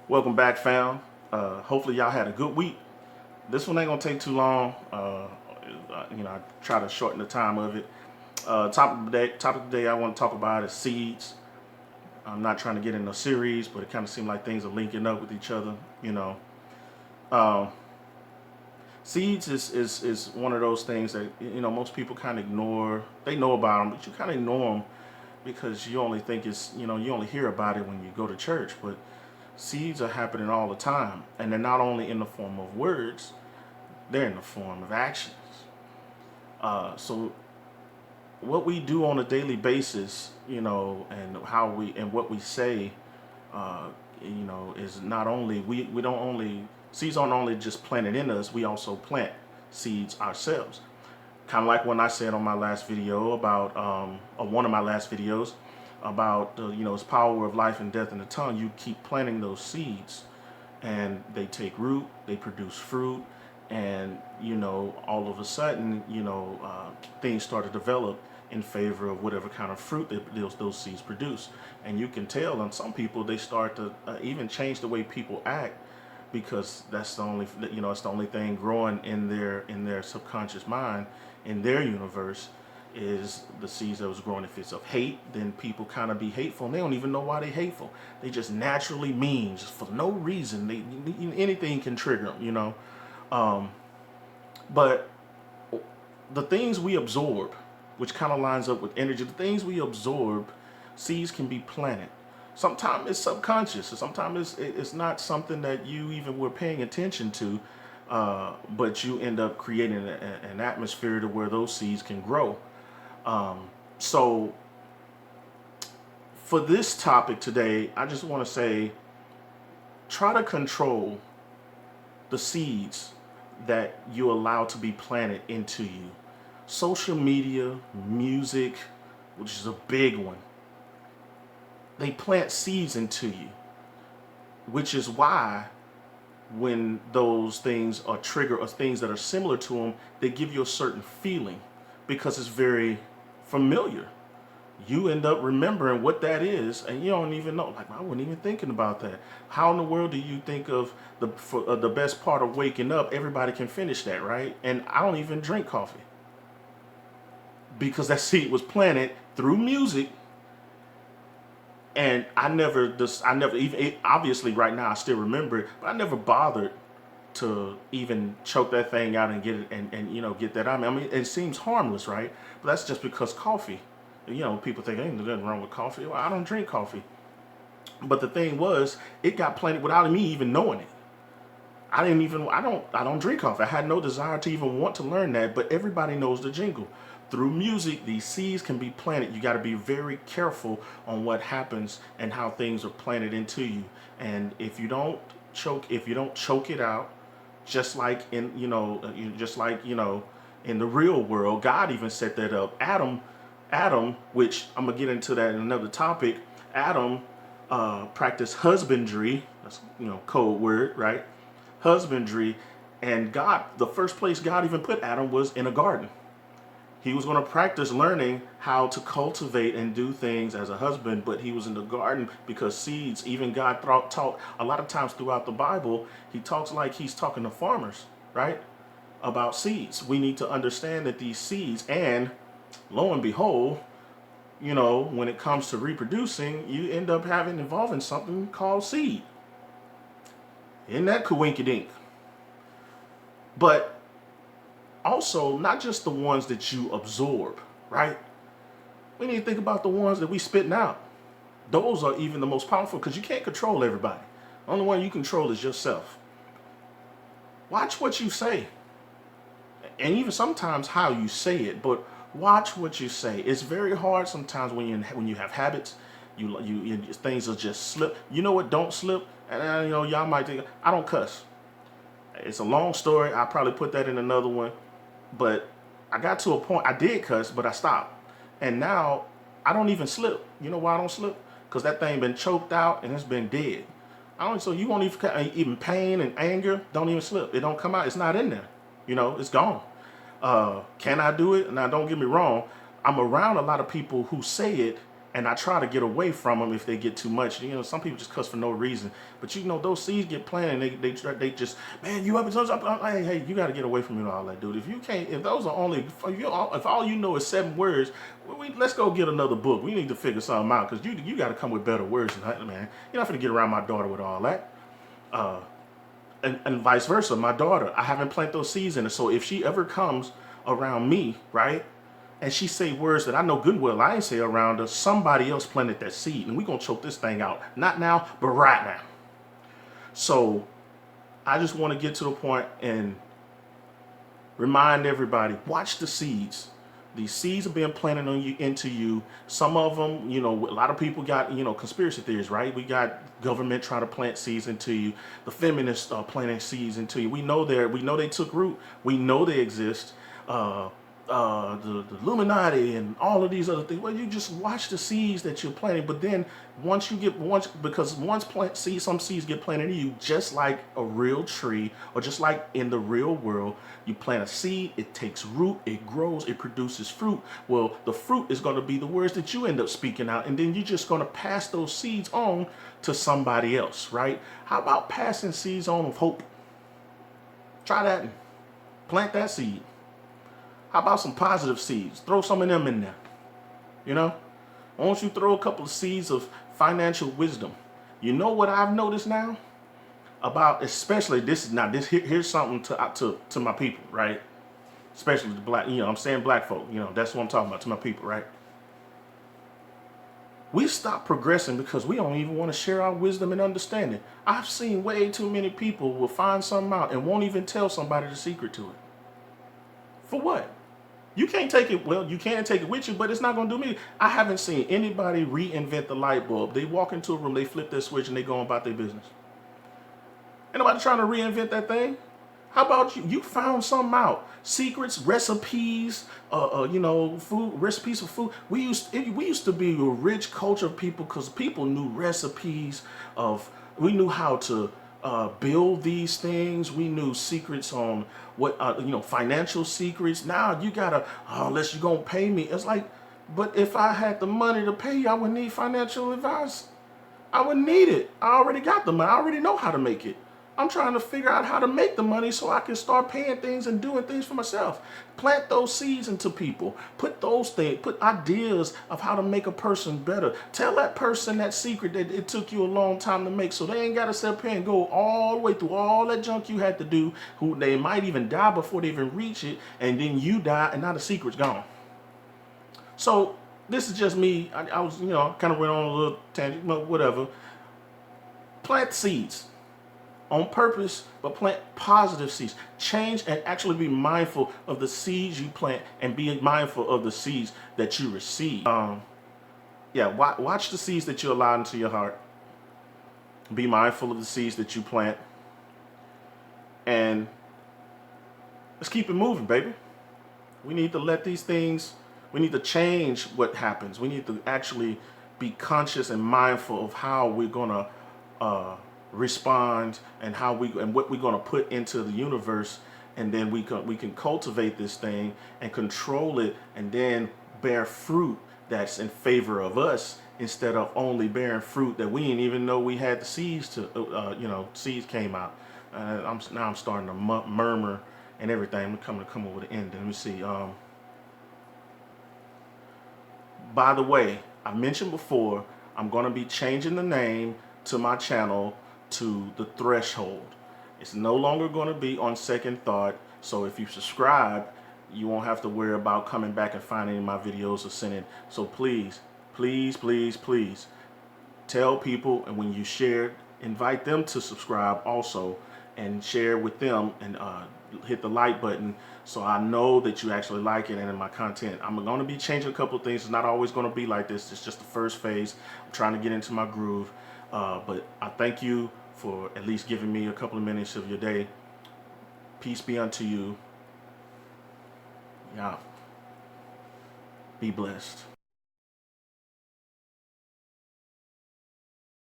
Welcome back, fam. Hopefully y'all had a good week. This one ain't gonna take too long. I try to shorten the time of it. Topic of the day I want to talk about is seeds. I'm not trying to get in a series, but it kind of seems like things are linking up with each other. Um, Seeds is one of those things that most people kind of ignore. They know about them, but you kind of ignore them because you only think you only hear about it when you go to church, but seeds are happening all the time, and they're not only in the form of words, they're in the form of actions. So what we do on a daily basis, and how we and what we say, uh, is not only we don't only seeds aren't only just planted in us, we also plant seeds ourselves. Kind of like when I said on my last video about, or one of my last videos about, its power of life and death in the tongue. You keep planting those seeds, and they take root, they produce fruit, and all of a sudden, things start to develop in favor of whatever kind of fruit that those seeds produce. And you can tell on some people they start to even change the way people act because that's the only it's the only thing growing in their subconscious mind, in their universe, is the seeds that was growing. If it's of hate, then people kind of be hateful, and they don't even know why they hateful. They just naturally mean, just for no reason. Anything can trigger them. Um, but the things we absorb, which kind of lines up with energy, the things we absorb, seeds can be planted. Sometimes it's subconscious, or sometimes it's not something that you even were paying attention to, but you end up creating an atmosphere to where those seeds can grow. So for this topic today, I just want to say, try to control the seeds that you allow to be planted into you. Social media, music, which is a big one, they plant seeds into you, which is why when those things are triggered or things that are similar to them, they give you a certain feeling because it's very familiar. You end up remembering what that is, and you don't even know. Like, I wasn't even thinking about that. How in the world do you think of the best part of waking up? Everybody can finish that, right? And I don't even drink coffee because that seed was planted through music, and I never even, obviously right now I still remember it, but I never bothered to even choke that thing out and get it and get that out. I mean, it seems harmless, right? But that's just because coffee. People think ain't nothing wrong with coffee. Well, I don't drink coffee. But the thing was, it got planted without me even knowing it. I don't drink coffee. I had no desire to even want to learn that, but everybody knows the jingle. Through music, these seeds can be planted. You got to be very careful on what happens and how things are planted into you. And if you don't choke it out, just like in the real world, God even set that up. Adam, which I'm gonna get into that in another topic. Adam practiced husbandry. That's code word, right? Husbandry, and God. The first place God even put Adam was in a garden. He was going to practice learning how to cultivate and do things as a husband, but he was in the garden because seeds. Even God taught a lot of times throughout the Bible. He talks like he's talking to farmers, right? About seeds. We need to understand that these seeds, and lo and behold, when it comes to reproducing, you end up involving something called seed. Isn't that coinkydink? But also, not just the ones that you absorb, right? We need to think about the ones that we spitting out. Those are even the most powerful because you can't control everybody. The only one you control is yourself. Watch what you say, and even sometimes how you say it. But watch what you say. It's very hard sometimes when you have habits. Things will just slip. You know what? Don't slip. And y'all might think I don't cuss. It's a long story. I'll probably put that in another one. But I got to a point, I did cuss, but I stopped. And now I don't even slip. You know why I don't slip? Because that thing been choked out and it's been dead. So you won't even pain and anger, don't even slip. It don't come out. It's not in there. It's gone. Can I do it? Now, don't get me wrong. I'm around a lot of people who say it And I try to get away from them if they get too much. You know, some people just cuss for no reason. But you know, those seeds get planted, and they just, man, you up and hey, you got to get away from me and all that, dude. If you can't, if those are only, if all you know is 7 words, let's go get another book. We need to figure something out, because you got to come with better words than that, man. You're not gonna get around my daughter with all that. And vice versa, my daughter, I haven't planted those seeds in her. So if she ever comes around me, right, and she say words that I know good well I ain't say around her, somebody else planted that seed, and we gonna choke this thing out. Not now, but right now. So I just want to get to the point and remind everybody, watch the seeds. These seeds are being planted on you, into you. Some of them, you know, a lot of people got, you know, conspiracy theories, right? We got government trying to plant seeds into you. The feminists are planting seeds into you. We know they took root. We know they exist. The Illuminati and all of these other things. Well, you just watch the seeds that you're planting. But then because some seeds get planted in you, just like a real tree, or just like in the real world, you plant a seed, it takes root, it grows, it produces fruit. Well, the fruit is going to be the words that you end up speaking out, and then you're just going to pass those seeds on to somebody else, right? How about passing seeds on of hope? Try that and plant that seed. How about some positive seeds? Throw some of them in there. You know? Why don't you throw a couple of seeds of financial wisdom? You know what I've noticed now? About, especially, here's something to my people, right? Especially the black, you know, I'm saying black folk, you know, that's what I'm talking about, to my people, right? We stop progressing because we don't even want to share our wisdom and understanding. I've seen way too many people will find something out and won't even tell somebody the secret to it. For what? You can't take it, well, you can take it with you, but it's not going to do me. I haven't seen anybody reinvent the light bulb. They walk into a room, they flip their switch, and they go about their business. Ain't nobody trying to reinvent that thing. How about you? You found something out. Secrets, recipes, you know, food, recipes for food. We used to be a rich culture of people because people knew recipes we knew how to build these things. We knew secrets on what, you know, financial secrets. Now you gotta, unless you're gonna pay me. It's like, but if I had the money to pay you, I wouldn't need financial advice. I wouldn't need it. I already got the money. I already know how to make it. I'm trying to figure out how to make the money so I can start paying things and doing things for myself. Plant those seeds into people. Put ideas of how to make a person better. Tell that person that secret that it took you a long time to make, so they ain't got to sit up here and go all the way through all that junk you had to do. They might even die before they even reach it, and then you die, and now the secret's gone. So this is just me. I was, you know, kind of went on a little tangent, but whatever. Plant seeds. On purpose, but plant positive seeds. Change and actually be mindful of the seeds you plant, and be mindful of the seeds that you receive. Watch the seeds that you allow into your heart. Be mindful of the seeds that you plant. And let's keep it moving, baby. We need to let these things, we need to change what happens. We need to actually be conscious and mindful of how we're going to respond, and what we're going to put into the universe, and then we can cultivate this thing and control it, and then bear fruit that's in favor of us, instead of only bearing fruit that we didn't even know we had the seeds to seeds came out. I'm starting to murmur and everything. I'm coming to come up with an end. Let me see. By the way, I mentioned before, I'm going to be changing the name to my channel to The Threshold. It's no longer going to be on Second Thought. So if you subscribe, you won't have to worry about coming back and finding my videos or sending. So please, please, please, please tell people, and when you share, invite them to subscribe also, and share with them, and hit the like button so I know that you actually like it and in my content. I'm going to be changing a couple of things. It's not always going to be like this. It's just the first phase. I'm trying to get into my groove. But I thank you for at least giving me a couple of minutes of your day. Peace be unto you. Yeah. Be blessed.